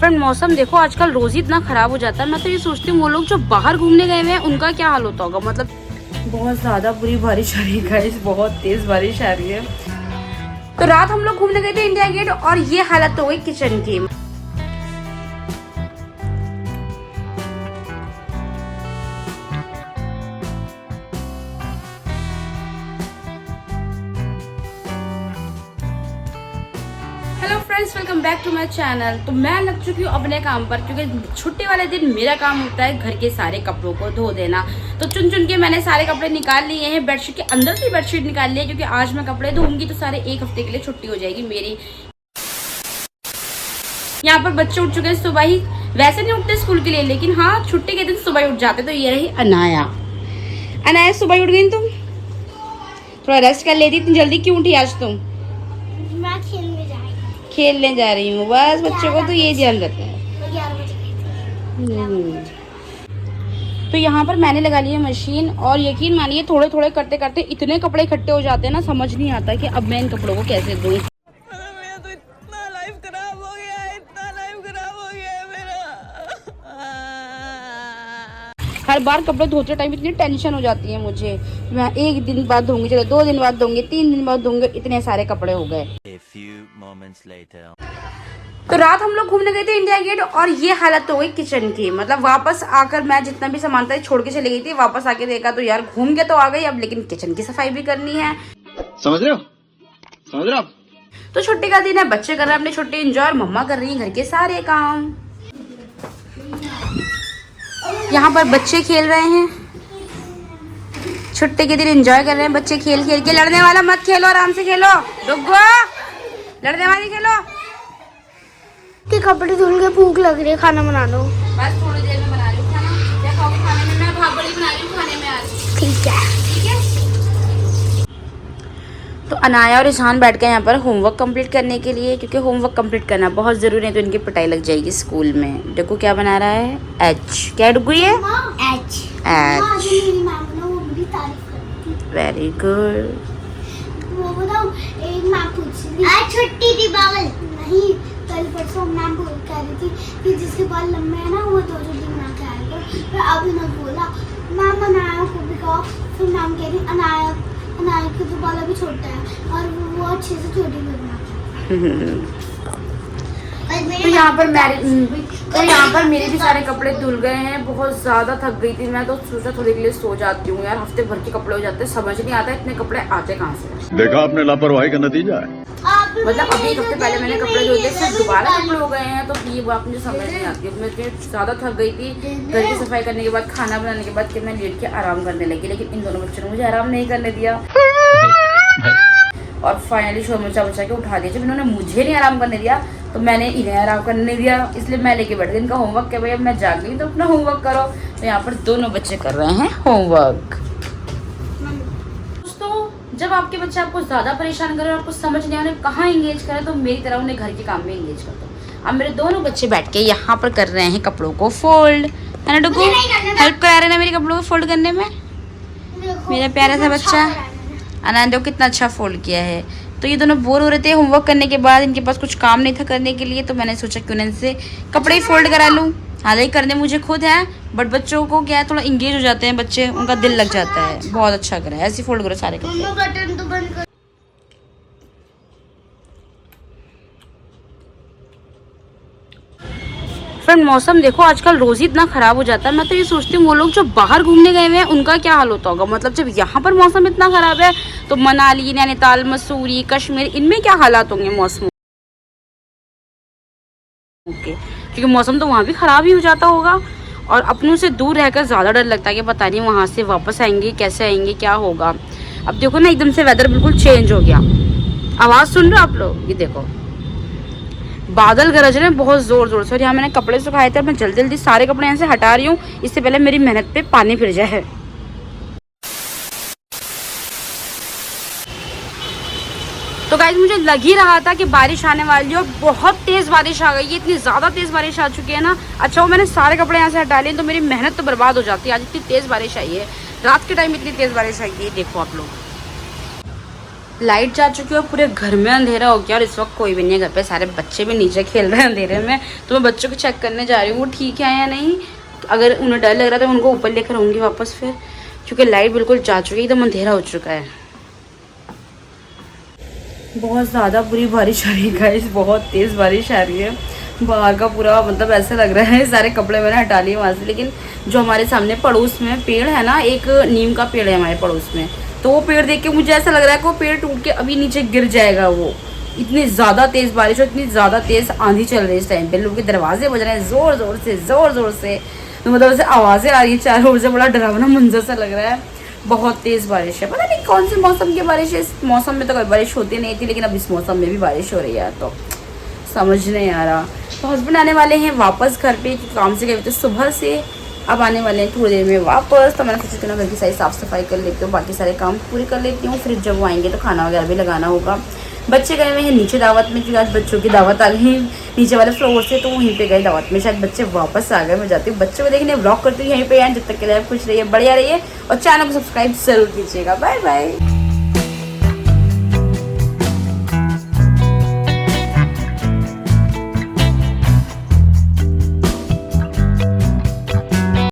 Friend मौसम देखो आजकल रोज ही इतना खराब हो जाता है। मैं तो ये सोचती हूँ वो लोग जो बाहर घूमने गए हुए हैं उनका क्या हाल होता होगा। मतलब बहुत ज्यादा बुरी बारिश आ रही है गाइस, बहुत तेज बारिश आ रही है। तो रात हम लोग घूमने गए थे इंडिया गेट और ये हालत हो गई किचन की। Hello friends, welcome back to my channel. तो मैं लग चुकी हूँ अपने काम पर, क्योंकि छुट्टी वाले दिन मेरा काम होता है घर के सारे कपड़ों को धो देना। तो चुन चुन के मैंने सारे कपड़े निकाल लिए हैं। बेडशीट के अंदर से बेडशीट निकाल ली है, क्योंकि आज मैं कपड़े धोऊंगी तो सारे एक हफ्ते के लिए छुट्टी हो जाएगी मेरी। यहाँ पर बच्चे उठ चुके हैं सुबह ही। वैसे नहीं उठते स्कूल के लिए, लेकिन हाँ छुट्टी के दिन सुबह उठ जाते। तो ये रही अनाया। अनाया सुबह उठ गई तुम? थोड़ा रेस्ट कर लेती, इतनी जल्दी क्यों उठी आज तुम? खेलने जा रही हूँ बस। बच्चों को तो ये ध्यान रहता है। तो यहाँ पर मैंने लगा ली है मशीन, और यकीन मानिए थोड़े थोड़े करते करते इतने कपड़े इकट्ठे हो जाते हैं ना, समझ नहीं आता कि अब मैं इन कपड़ों को कैसे धोऊं। मेरा तो इतना लाइफ खराब हो गया है, इतना लाइफ खराब हो गया है मेरा। हर बार कपड़े धोते टाइम इतनी टेंशन हो जाती है मुझे। मैं एक दिन बाद धोऊंगी, चलो 2 दिन बाद धोऊंगी, 3 दिन बाद धोऊंगी, इतने सारे कपड़े हो गए। तो रात हम लोग घूमने गए थे इंडिया गेट और ये हालत हो गई किचन की। मतलब वापस आकर मैं जितना भी सामान था छोड़ के चली गई थी, वापस आके देखा तो यार घूम के तो आ गई अब, लेकिन किचन की सफाई भी करनी है। समझ रहे हो? समझ रहे हो? तो छुट्टी का दिन है, बच्चे कर रहे हैं अपनी छुट्टी एंजॉय, और मम्मा कर रही है घर के सारे काम। यहाँ पर बच्चे खेल रहे हैं, छुट्टी के दिन एंजॉय कर रहे हैं बच्चे खेल खेल के। लड़ने वाला मत खेलो, आराम से खेलो। रुको, लड़ने वाली खेलो। कि कपड़े धुल के भूख लग रही है, खाना बना लो। बस थोड़ी देर में बना रही हूँ खाना। क्या खाओगे खाने में? मैं भाग बड़ी बना रही हूँ खाने में आज। ठीक है। ठीक है। तो अनाया और ईशान बैठ गए यहाँ पर होमवर्क कंप्लीट करने के लिए, क्योंकि होमवर्क कंप्लीट करना बहुत ज़रूरी है, तो इनकी पिटाई लग जाएगी स्कूल में। देखो क्या बना रहा है, एच। क्या डुगू ये? एच। एच। Very good. वो बताओ, एक मैम पूछ रही आज छुट्टी थी बावल नहीं, कल परसों मैम बोल कह रही थी कि जिसके बाल लंबे हैं ना वो 2 छुट्टी बना के आएगा। फिर अभी ने बोला मैम अनाया को भी कहो। फिर मैम कह रही अनाया के तो बाल अभी छोटा है और वो अच्छे से छोटी भी बना। तो यहाँ पर मेरे भी सारे कपड़े धुल गए हैं। बहुत ज़्यादा थक गई थी मैं, तो सोचा थोड़ी के लिए सो जाती हूँ यार। हफ्ते भर के कपड़े हो जाते हैं, समझ नहीं आता इतने कपड़े आते कहाँ से। देखा आपने लापरवाही का नतीजा है। मतलब अभी 1 हफ्ते पहले मैंने कपड़े धोए थे, फिर दोबारा कपड़े हो गए हैं। तो ये बात मुझे समझ नहीं आती। मैं इतनी ज़्यादा थक गई थी घर की सफाई करने के बाद, खाना बनाने के बाद, कि मैं लेट के आराम करने लगी। लेकिन इन दोनों बच्चों ने मुझे आराम नहीं करने दिया और फाइनली शोर मचा बचा के उठा दिया। जब इन्होंने मुझे नहीं आराम करने दिया तो मैंने इन्हें आराम करने नहीं दिया, इसलिए मैं लेके बैठ गई। इनका होमवर्क क्या भाई, अब मैं जाग गई तो अपना होमवर्क करो। तो यहाँ पर दोनों बच्चे कर रहे हैं होमवर्क। दोस्तों, जब आपके बच्चे आपको ज़्यादा परेशान करें और आपको समझ नहीं आ रहा कहाँ इंगेज करें, तो मेरी तरह उन्हें घर के काम में इंगेज कर दो। अब मेरे दोनों बच्चे बैठ के यहाँ पर कर रहे हैं कपड़ों को फोल्ड, है ना डुगू? हेल्प करा रहे ना मेरे कपड़ों को फोल्ड करने में। मेरा प्यारा सा बच्चा आनंद कितना अच्छा फोल्ड किया है। तो ये दोनों बोर हो रहे थे होमवर्क करने के बाद, इनके पास कुछ काम नहीं था करने के लिए, तो मैंने सोचा क्यों ना इनसे कपड़े ही फोल्ड करा लूँ। हालांकि करने मुझे खुद है, बट बच्चों को क्या है, थोड़ा इंगेज हो जाते हैं बच्चे, उनका दिल लग जाता है। बहुत अच्छा करा है, ऐसे फोल्ड करो सारे कपड़े। फ्रेंड मौसम देखो आजकल रोज ही इतना खराब हो जाता है। मैं तो ये सोचती हूँ वो लोग जो बाहर घूमने गए हुए हैं उनका क्या हाल होता होगा। मतलब जब यहाँ पर मौसम इतना खराब है, तो मनाली, नैनीताल, मसूरी, कश्मीर, इनमें क्या हालात होंगे मौसम के, क्योंकि मौसम तो वहाँ भी खराब ही हो जाता होगा। और अपनों से दूर रहकर ज़्यादा डर लगता है कि पता नहीं वहाँ से वापस आएंगे कैसे आएंगे, क्या होगा। अब देखो ना, एकदम से वेदर बिल्कुल चेंज हो गया। आवाज़ सुन रहे हो आप लोग? ये देखो बादल गरज रहे हैं बहुत जोर जोर से। और यहाँ मैंने कपड़े सुखाए थे, मैं जल्दी जल्दी सारे कपड़े यहाँ से हटा रही हूँ, इससे पहले मेरी मेहनत पे पानी फिर जाए। तो गाइस मुझे लग ही रहा था कि बारिश आने वाली है, और बहुत तेज बारिश आ गई है। इतनी ज्यादा तेज बारिश आ चुकी है ना। अच्छा वो मैंने सारे कपड़े यहाँ से हटा लिए, तो मेरी मेहनत तो बर्बाद हो जाती है। आज इतनी तेज बारिश आई है, रात के टाइम इतनी तेज बारिश आई है। देखो आप लोग, लाइट जा चुकी है और पूरे घर में अंधेरा हो गया और इस वक्त कोई भी नहीं है घर पे, सारे बच्चे भी नीचे खेल रहे हैं अंधेरे में। तो मैं बच्चों को चेक करने जा रही हूँ वो ठीक है या नहीं। अगर उन्हें डर लग रहा है तो उनको ऊपर लेकर आऊँगी वापस फिर, क्योंकि लाइट बिल्कुल जा चुकी है, एकदम अंधेरा हो चुका है। बहुत ज़्यादा बुरी बारिश आ रही है गाइस, बहुत तेज़ बारिश आ रही है। बाहर का पूरा मतलब ऐसा लग रहा है सारे कपड़े मैंने हटा लिए वहाँ से। लेकिन जो हमारे सामने पड़ोस में पेड़ है ना, एक नीम का पेड़ है हमारे पड़ोस में, तो वो पेड़ देख के मुझे ऐसा लग रहा है कि वो पेड़ टूट के अभी नीचे गिर जाएगा। वो इतनी ज़्यादा तेज़ बारिश और इतनी ज़्यादा तेज़ आंधी चल रही है इस टाइम पे। लोगों के दरवाजे बज रहे हैं ज़ोर ज़ोर से, तो मतलब ऐसे आवाज़ें आ रही है चारों ओर से, बड़ा डरावना मंजर सा लग रहा है। बहुत तेज़ बारिश है, पता नहीं कौन से मौसम की बारिश है। इस मौसम में तो कोई बारिश होती नहीं थी, लेकिन अब इस मौसम में भी बारिश हो रही है, तो समझ नहीं आ रहा। तो हस्बैंड आने वाले हैं वापस घर पे, काम से गए थे सुबह से, अब आने वाले हैं थोड़ी देर में वापस। तो मैंने सोचा कि ना घर की सारी साफ़ सफाई कर लेती हूँ, बाकी सारे काम पूरे कर लेती हूँ, फिर जब वो आएंगे तो खाना वगैरह भी लगाना होगा। बच्चे गए हुए हैं नीचे दावत में, क्योंकि आज बच्चों की दावत आ गई नीचे वाले फ्लोर से, तो वहीं पे गए दावत में। शायद बच्चे वापस आ गए। मैं जाती हूँ बच्चों को देखने, ब्लॉग करती हूँ यहीं पे। जब तक के लिए खुश रहिए, बढ़िया रहिए और चैनल को सब्सक्राइब जरूर कीजिएगा। Bye bye.